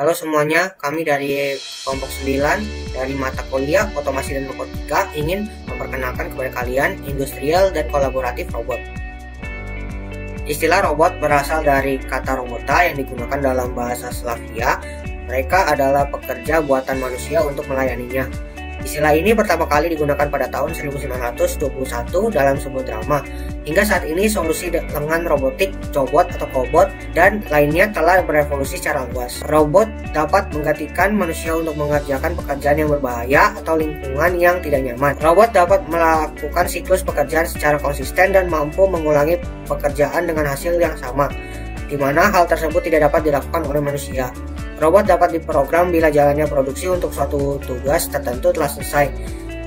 Halo semuanya, kami dari kelompok 9 dari mata kuliah Otomasi dan Robotika ingin memperkenalkan kepada kalian industrial dan kolaboratif robot. Istilah robot berasal dari kata robota yang digunakan dalam bahasa Slavia. Mereka adalah pekerja buatan manusia untuk melayaninya. Istilah ini pertama kali digunakan pada tahun 1921 dalam sebuah drama. Hingga saat ini solusi dengan robotik, cobot atau kobot, dan lainnya telah berevolusi secara luas. Robot dapat menggantikan manusia untuk mengerjakan pekerjaan yang berbahaya atau lingkungan yang tidak nyaman. Robot dapat melakukan siklus pekerjaan secara konsisten dan mampu mengulangi pekerjaan dengan hasil yang sama, di mana hal tersebut tidak dapat dilakukan oleh manusia. Robot dapat diprogram bila jalannya produksi untuk suatu tugas tertentu telah selesai.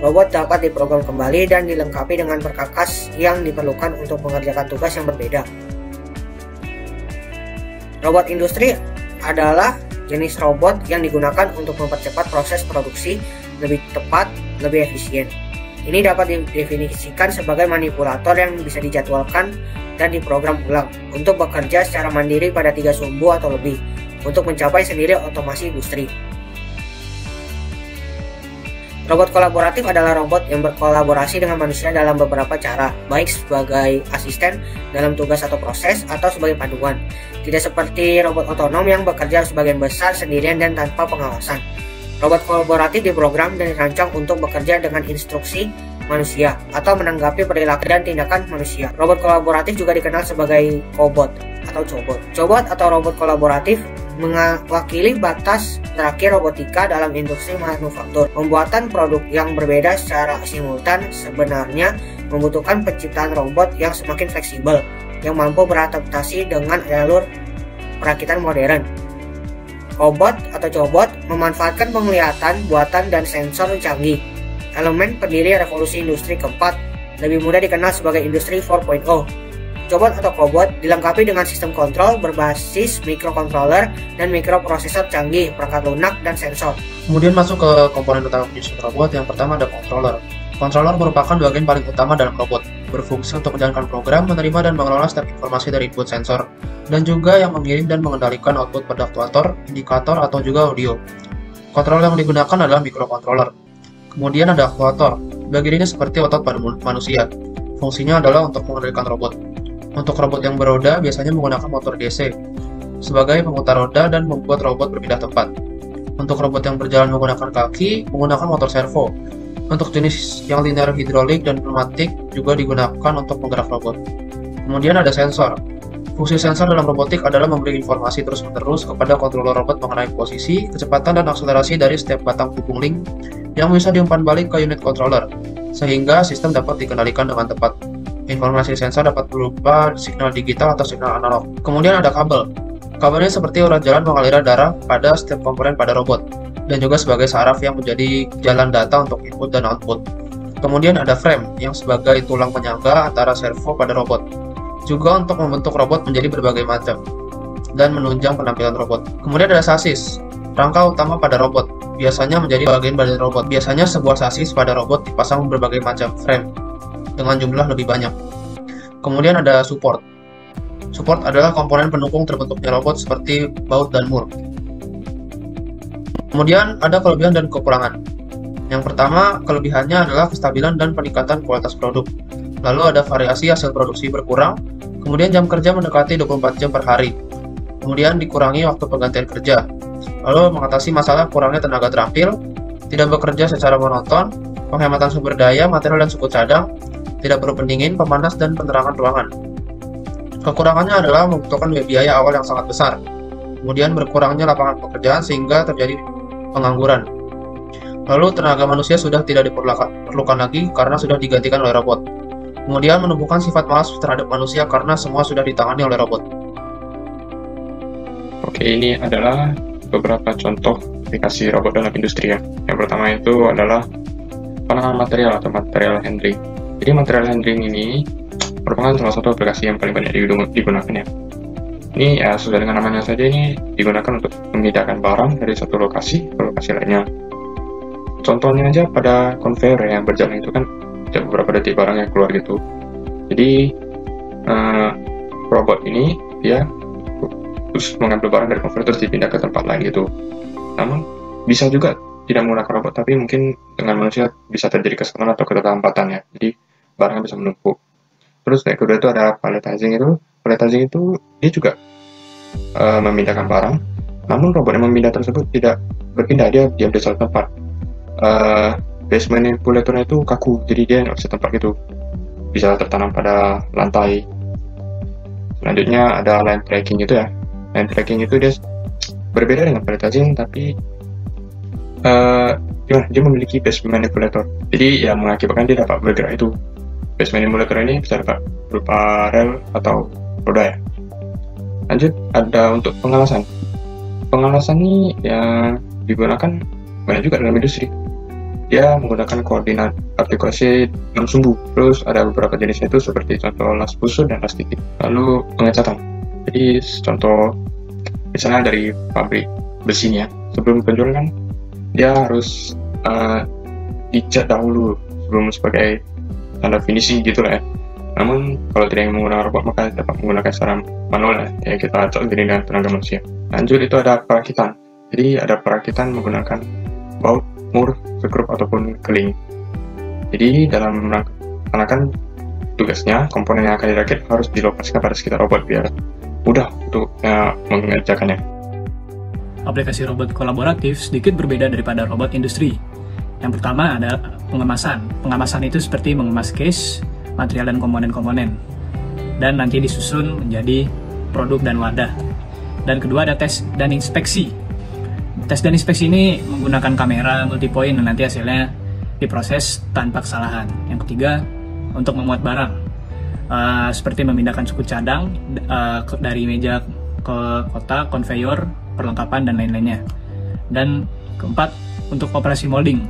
Robot dapat diprogram kembali dan dilengkapi dengan perkakas yang diperlukan untuk mengerjakan tugas yang berbeda. Robot industri adalah jenis robot yang digunakan untuk mempercepat proses produksi lebih tepat, lebih efisien. Ini dapat didefinisikan sebagai manipulator yang bisa dijadwalkan dan diprogram ulang untuk bekerja secara mandiri pada 3 sumbu atau lebih untuk mencapai sendiri otomasi industri. Robot kolaboratif adalah robot yang berkolaborasi dengan manusia dalam beberapa cara, baik sebagai asisten dalam tugas atau proses, atau sebagai panduan. Tidak seperti robot otonom yang bekerja sebagian besar sendirian dan tanpa pengawasan. Robot kolaboratif diprogram dan dirancang untuk bekerja dengan instruksi manusia atau menanggapi perilaku dan tindakan manusia. Robot kolaboratif juga dikenal sebagai kobot atau cobot. Cobot atau robot kolaboratif mewakili batas terakhir robotika dalam industri manufaktur. Pembuatan produk yang berbeda secara simultan sebenarnya membutuhkan penciptaan robot yang semakin fleksibel, yang mampu beradaptasi dengan jalur perakitan modern. Kobot atau cobot memanfaatkan penglihatan buatan dan sensor canggih. Elemen pendiri revolusi industri keempat, lebih mudah dikenal sebagai industri 4.0. Cobot atau kobot dilengkapi dengan sistem kontrol berbasis microcontroller dan mikroprosesor canggih, perangkat lunak, dan sensor. Kemudian masuk ke komponen utama penyusun robot. Yang pertama ada controller. Controller merupakan bagian paling utama dalam robot, berfungsi untuk menjalankan program, menerima dan mengelola setiap informasi dari input sensor, dan juga yang mengirim dan mengendalikan output pada aktuator, indikator, atau juga audio. Controller yang digunakan adalah microcontroller. Kemudian ada aktuator. Bagian ini seperti otot pada manusia. Fungsinya adalah untuk mengendalikan robot. Untuk robot yang beroda biasanya menggunakan motor DC sebagai pemutar roda dan membuat robot berpindah tempat. Untuk robot yang berjalan menggunakan kaki, menggunakan motor servo. Untuk jenis yang linear hidrolik dan pneumatik juga digunakan untuk menggerak robot. Kemudian ada sensor. Fungsi sensor dalam robotik adalah memberi informasi terus-menerus kepada controller robot mengenai posisi, kecepatan, dan akselerasi dari setiap batang hubung link yang bisa diumpan balik ke unit controller, sehingga sistem dapat dikendalikan dengan tepat. Informasi sensor dapat berupa signal digital atau signal analog. Kemudian ada kabel. Kabelnya seperti urat jalan pengalirnya darah pada setiap komponen pada robot, dan juga sebagai saraf yang menjadi jalan data untuk input dan output. Kemudian ada frame, yang sebagai tulang penyangga antara servo pada robot, juga untuk membentuk robot menjadi berbagai macam, dan menunjang penampilan robot. Kemudian ada sasis, rangka utama pada robot, biasanya menjadi bagian badan robot. Biasanya sebuah sasis pada robot dipasang berbagai macam frame, dengan jumlah lebih banyak. Kemudian ada support. Support adalah komponen pendukung terbentuknya robot seperti baut dan mur. Kemudian ada kelebihan dan kekurangan. Yang pertama, kelebihannya adalah kestabilan dan peningkatan kualitas produk. Lalu ada variasi hasil produksi berkurang. Kemudian jam kerja mendekati 24 jam per hari. Kemudian dikurangi waktu penggantian kerja. Lalu mengatasi masalah kurangnya tenaga terampil, tidak bekerja secara monoton, penghematan sumber daya, material dan suku cadang, tidak perlu pendingin, pemanas, dan penerangan ruangan. Kekurangannya adalah membutuhkan biaya awal yang sangat besar. Kemudian berkurangnya lapangan pekerjaan sehingga terjadi pengangguran. Lalu tenaga manusia sudah tidak diperlukan lagi karena sudah digantikan oleh robot. Kemudian menumbuhkan sifat malas terhadap manusia karena semua sudah ditangani oleh robot. Oke, ini adalah beberapa contoh aplikasi robot dalam industri ya. Yang pertama itu adalah penanganan material atau material handling. Jadi material handling ini merupakan salah satu aplikasi yang paling banyak digunakan ya. Ini ya sesuai dengan namanya saja, ini digunakan untuk memindahkan barang dari satu lokasi ke lokasi lainnya. Contohnya aja pada conveyor yang berjalan itu kan ada beberapa detik barang yang keluar gitu. Jadi robot ini dia terus mengambil barang dari konveyor terus dipindah ke tempat lain gitu. Namun bisa juga tidak menggunakan robot, tapi mungkin dengan manusia bisa terjadi kesalahan atau keterlambatan ya. Jadi barangnya bisa menumpuk. Terus yang kedua itu ada palletizing itu. Palletizing itu dia juga memindahkan barang, namun robot yang memindah tersebut tidak berpindah, dia diam di satu tempat. Base manipulatornya itu kaku, jadi dia nggak bisa tempat gitu, bisa tertanam pada lantai. Selanjutnya ada line tracking itu ya. Line tracking itu dia berbeda dengan palletizing, tapi dia memiliki base manipulator, jadi yang mengakibatkan dia dapat bergerak itu. Base manipulator ini bisa dapat berupa rel atau roda ya. Lanjut ada untuk pengelasan. Pengelasan ini yang digunakan banyak juga dalam industri. Dia menggunakan koordinat artikulasi 6 sumbu. Terus ada beberapa jenisnya itu seperti contoh las busur dan las titik. Lalu pengecatan. Jadi contoh misalnya dari pabrik besinya, sebelum penjualan kan dia harus dicat dahulu sebelum sebagai tanda finishing gitu lah ya. Namun kalau tidak ingin menggunakan robot maka dapat menggunakan secara manual ya, kita cocok dengan tenaga manusia. Lanjut itu ada perakitan. Jadi ada perakitan menggunakan baut, mur, sekrup ataupun keling. Jadi dalam melaksanakan tugasnya, komponen yang akan dirakit harus dilokasikan pada sekitar robot biar mudah untuk mengerjakannya. Aplikasi robot kolaboratif sedikit berbeda daripada robot industri. Yang pertama ada pengemasan. Pengemasan itu seperti mengemas case, material dan komponen-komponen, dan nanti disusun menjadi produk dan wadah. Dan kedua ada tes dan inspeksi. Tes dan inspeksi ini menggunakan kamera multipoint dan nanti hasilnya diproses tanpa kesalahan. Yang ketiga untuk memuat barang, seperti memindahkan suku cadang dari meja ke kotak, konveyor, perlengkapan dan lain-lainnya. Dan keempat untuk operasi molding,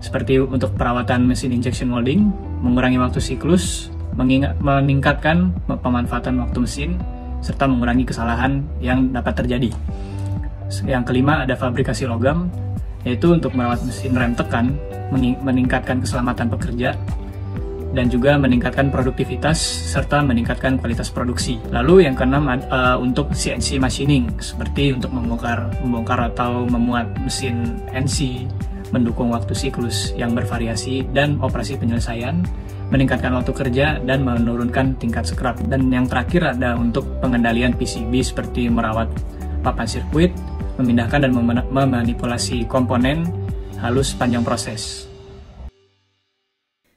seperti untuk perawatan mesin injection molding, mengurangi waktu siklus, meningkatkan pemanfaatan waktu mesin, serta mengurangi kesalahan yang dapat terjadi. Yang kelima ada fabrikasi logam, yaitu untuk merawat mesin rem tekan, meningkatkan keselamatan pekerja, dan juga meningkatkan produktivitas serta meningkatkan kualitas produksi. Lalu yang keenam untuk CNC machining, seperti untuk membongkar atau memuat mesin NC, mendukung waktu siklus yang bervariasi dan operasi penyelesaian, meningkatkan waktu kerja dan menurunkan tingkat scrap. Dan yang terakhir ada untuk pengendalian PCB seperti merawat papan sirkuit, memindahkan dan memanipulasi komponen halus sepanjang proses.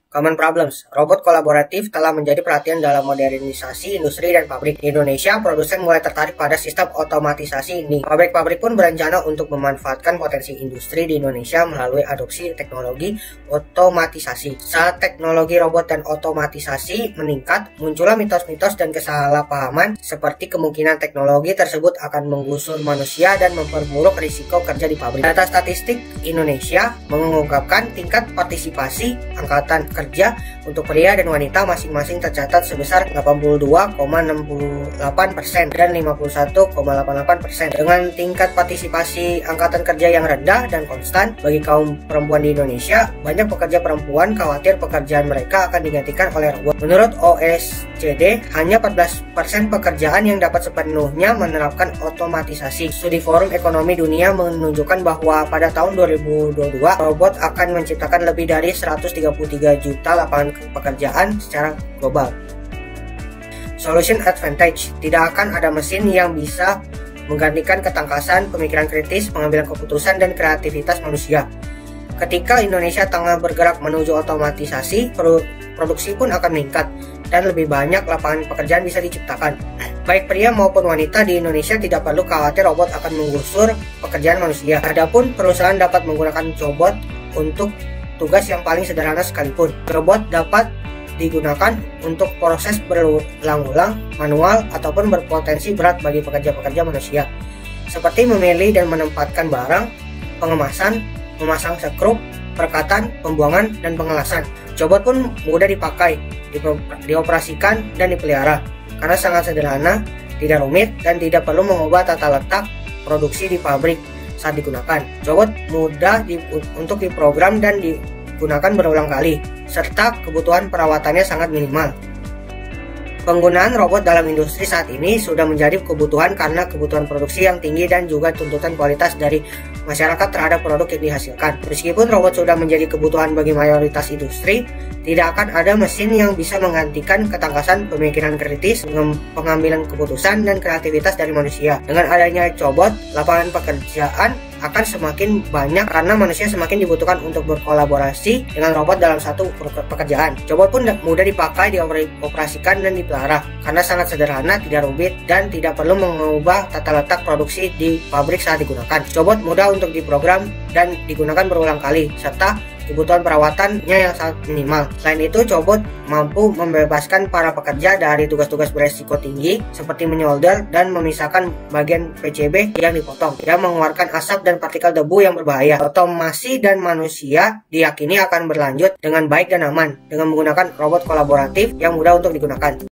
Common problems. Robot kolaboratif telah menjadi perhatian dalam modernisasi industri dan pabrik. Di Indonesia, produsen mulai tertarik pada sistem otomatisasi ini. Pabrik-pabrik pun berencana untuk memanfaatkan potensi industri di Indonesia melalui adopsi teknologi otomatisasi. Saat teknologi robot dan otomatisasi meningkat, muncullah mitos-mitos dan kesalahpahaman seperti kemungkinan teknologi tersebut akan menggusur manusia dan memperburuk risiko kerja di pabrik. Data statistik Indonesia mengungkapkan tingkat partisipasi angkatan kerja untuk pria dan wanita masing-masing tercatat sebesar 82,68% dan 51,88%. Dengan tingkat partisipasi angkatan kerja yang rendah dan konstan bagi kaum perempuan di Indonesia, banyak pekerja perempuan khawatir pekerjaan mereka akan digantikan oleh robot. Menurut OECD, hanya 14% pekerjaan yang dapat sepenuhnya menerapkan otomatisasi. Studi Forum Ekonomi Dunia menunjukkan bahwa pada tahun 2022, robot akan menciptakan lebih dari 133 juta lapangan pekerjaan secara global. Solution advantage. Tidak akan ada mesin yang bisa menggantikan ketangkasan, pemikiran kritis, pengambilan keputusan, dan kreativitas manusia. Ketika Indonesia tengah bergerak menuju otomatisasi, produksi pun akan meningkat dan lebih banyak lapangan pekerjaan bisa diciptakan. Baik pria maupun wanita di Indonesia tidak perlu khawatir robot akan menggusur pekerjaan manusia. Adapun perusahaan dapat menggunakan robot untuk tugas yang paling sederhana sekalipun. Robot dapat digunakan untuk proses berulang-ulang, manual, ataupun berpotensi berat bagi pekerja-pekerja manusia, seperti memilih dan menempatkan barang, pengemasan, memasang sekrup, perekatan, pembuangan, dan pengelasan. Robot pun mudah dipakai, dioperasikan, dan dipelihara, karena sangat sederhana, tidak rumit, dan tidak perlu mengubah tata letak produksi di pabrik saat digunakan. Robot mudah untuk diprogram dan digunakan berulang kali, serta kebutuhan perawatannya sangat minimal. Penggunaan robot dalam industri saat ini sudah menjadi kebutuhan karena kebutuhan produksi yang tinggi dan juga tuntutan kualitas dari masyarakat terhadap produk yang dihasilkan. Meskipun robot sudah menjadi kebutuhan bagi mayoritas industri, tidak akan ada mesin yang bisa menggantikan ketangkasan pemikiran kritis, pengambilan keputusan, dan kreativitas dari manusia. Dengan adanya cobot, lapangan pekerjaan akan semakin banyak karena manusia semakin dibutuhkan untuk berkolaborasi dengan robot dalam satu pekerjaan. Cobot pun mudah dipakai, dioperasikan, dan dipelihara karena sangat sederhana, tidak rumit, dan tidak perlu mengubah tata letak produksi di pabrik saat digunakan. Cobot mudah untuk diprogram dan digunakan berulang kali, serta kebutuhan perawatannya yang sangat minimal. Selain itu, cobot mampu membebaskan para pekerja dari tugas-tugas beresiko tinggi seperti menyolder dan memisahkan bagian PCB yang dipotong, yang mengeluarkan asap dan partikel debu yang berbahaya. Otomasi dan manusia diyakini akan berlanjut dengan baik dan aman dengan menggunakan robot kolaboratif yang mudah untuk digunakan.